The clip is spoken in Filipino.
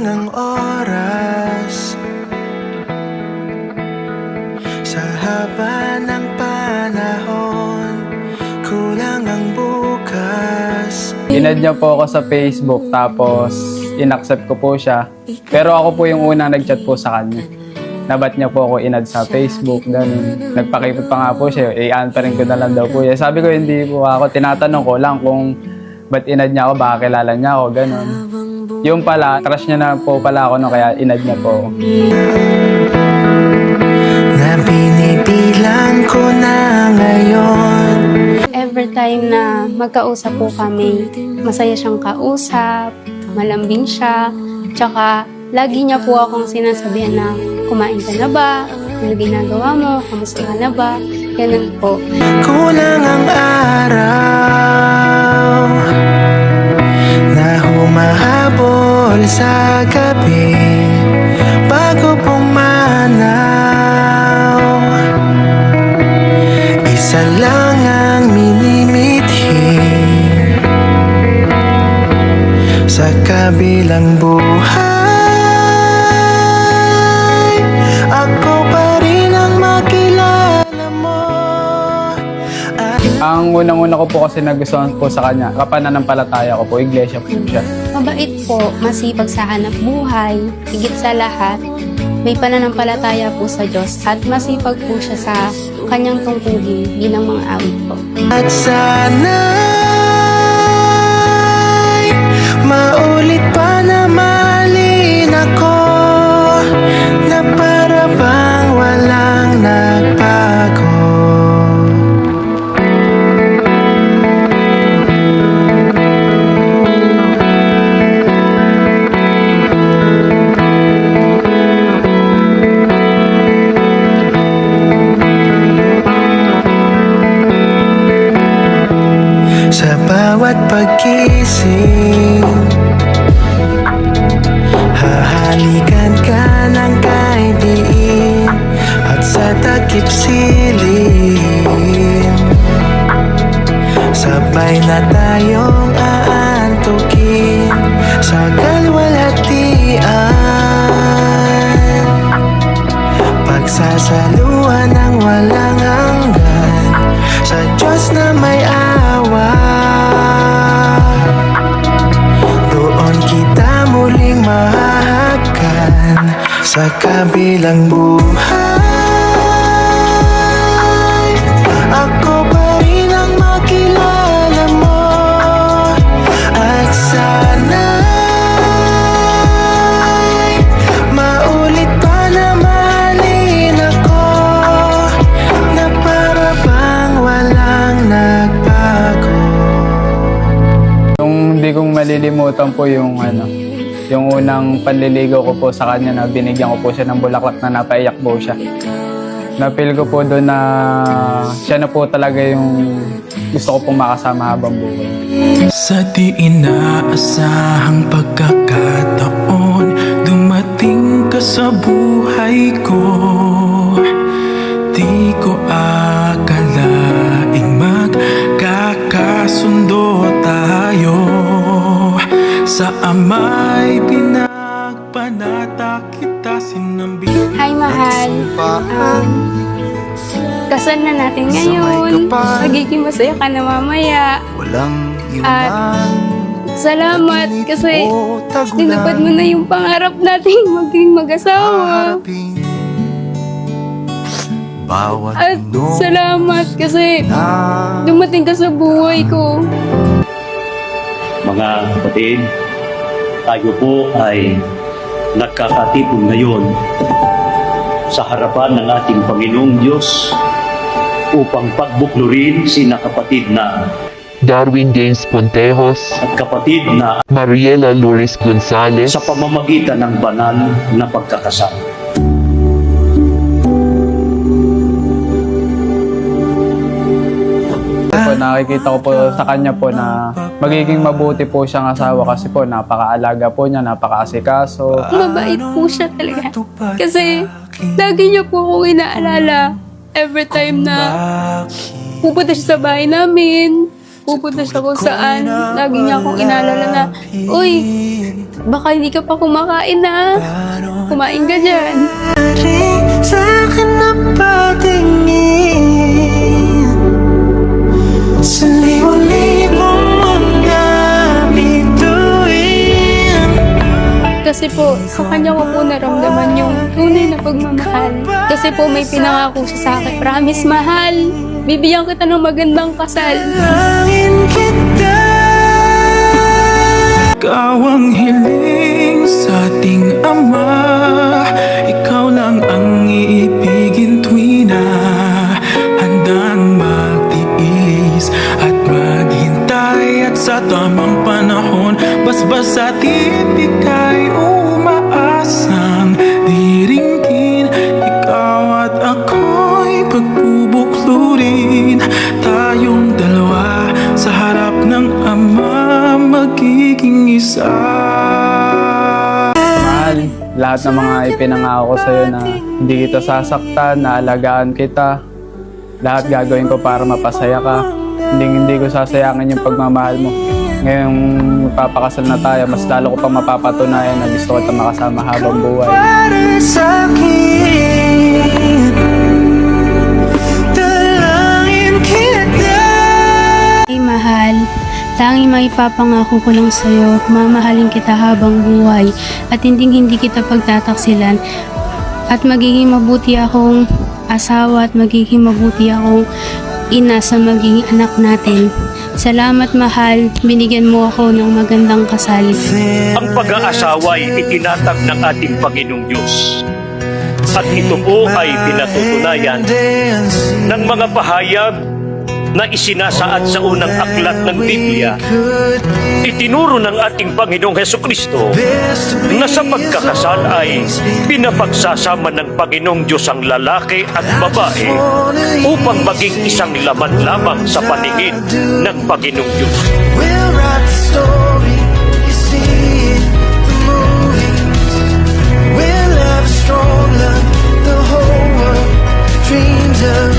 ang oras sa haba ng panahon, kulang ang bukas. Inad niya po ako sa Facebook, tapos inaccept ko po siya. Pero ako po yung unang nag-chat po sa kanya. Nabat niya po ako inad sa Facebook, ganun. Nagpakipot pa nga po siya, i-answering ko na lang daw po siya. Sabi ko hindi po ako, tinatanong ko lang kung ba't inad niya ako, baka kilala niya ako, ganun. Yung pala, crush niya na po pala ako, no, kaya inad niya po ako. Na binibilang ko na ngayon. Every time na magkausap po kami, masaya siyang kausap, malambing siya, tsaka lagi niya po akong sinasabihan na kumain ka na ba? Ano ginagawa mo? Kamusta ka na ba? Ganun po. Kulang ang araw na humahabol sa gabi bago pumanaw. Isa lang ang minimithi sa kabilang buhay. Ako pa rin ang makilala mo. Ang unang-una ko po kasi nagustuhan po sa kanya, kapananampalataya ko po, iglesia po siya. Mabait po, masipag sa hanap buhay, higit sa lahat, may pananampalataya po sa Diyos at masipag po siya sa kanyang tungkulin bilang mga awit po. At sana'y maulit pa na mahalin ako, na para bang walang nagbago. Sa bawat pagkising, hahalikan ka ng kaibiin, at sa takip silim, sabay na tayong aantukin sa kalwalhatian, pagsasaluhan ng walang hanggan sa Diyos na may awa. Doon kita muling mahahagan sa kabilang buhay. Ako pa rin ang makilala mo. At sana'y maulit pa na mahalin ako, na para bang walang nagbago. Yung hindi kong malilimutan po yung yung unang panliligaw ko po sa kanya, na binigyan ko po siya ng bulaklak na napaiyak po siya. Napil ko po doon na siya na po talaga yung gusto ko pong makasama habang buhay. Sa di inaasahang pagkakataon, dumating ka sa buhay ko. Di ko akalaing magkakasundo tayo. Sa ama'y pinagpanata kita sinambi. Hi, mahal. Kasal na natin ngayon. Magiging masaya ka na mamaya. Walang At salamat kasi tinupad mo na yung pangarap nating maging mag-asawa. Bawat At salamat kasi dumating ka sa buhay ko. Mga kapatid, tayo po ay nagkakatipon ngayon sa harapan ng ating Panginoong Diyos upang pagbuklurin sina kapatid na Darwin Gaines Pontejos, at kapatid na Mariela Lourdes Gonzalez, sa pamamagitan ng banal na pagkakasal. Nakikita ko po sa kanya po na magiging mabuti po siyang asawa, kasi po napakaalaga po niya, napakaasikaso. Mabait po siya talaga. Kasi lagi niya po akong inaalala every time na pupunta siya sa bahay namin. pupunta siya kung saan. Lagi niya akong inaalala na, uy, baka hindi ka pa kumakain na. Kumain ka dyan. Sa akin na patingin sa libo-libong mga bituin. Kasi po, sa kanya ko po naramdaman yung tunay na pagmamahal. Kasi po may pinangako siya sa akin, promise mahal, bibigyan kita ng magandang kasal. Langin kita, ikaw ang hiling sa ating Ama. Ikaw lang ang iibigin tuwi na handang magtiis at maghintay. At sa tamang panahon, basbas at ibigay, umaasang diringgin. Ikaw at ako'y pagbubuklurin, tayong dalawa sa harap ng Ama, magiging isa. Mahal, lahat ng mga ipinangako ko sa'yo na hindi kita sasaktan, naalagaan kita. Lahat gagawin ko para mapasaya ka. Hindi ko sasayangin yung pagmamahal mo. Ngayong magpapakasal na tayo, mas lalo ko pang mapapatunayan na gusto ko itong makasama habang buhay. Para sa'kin, dalangin kita. Ay mahal, tanging maipapangako ko lang sa'yo, mamahalin kita habang buhay at hindi kita pagtataksilan at magiging mabuti akong asawa at magiging mabuti akong ina sa magiging anak natin. Salamat mahal, binigyan mo ako ng magandang kasal. Ang pag-aasawa ay itinatag ng ating Panginoong Diyos. At ito po ay pinatutunayan ng mga pahayag na isinasaad sa unang aklat ng Biblia. Itinuro ng ating Panginoong Hesukristo na sa pagkakasal ay pinapagsasama ng Panginoong Diyos ang lalaki at babae upang maging isang laman lamang sa paningin ng Panginoong Diyos. We'll write the story, you see it, the movies. We'll have a strong love, the whole world dreams of.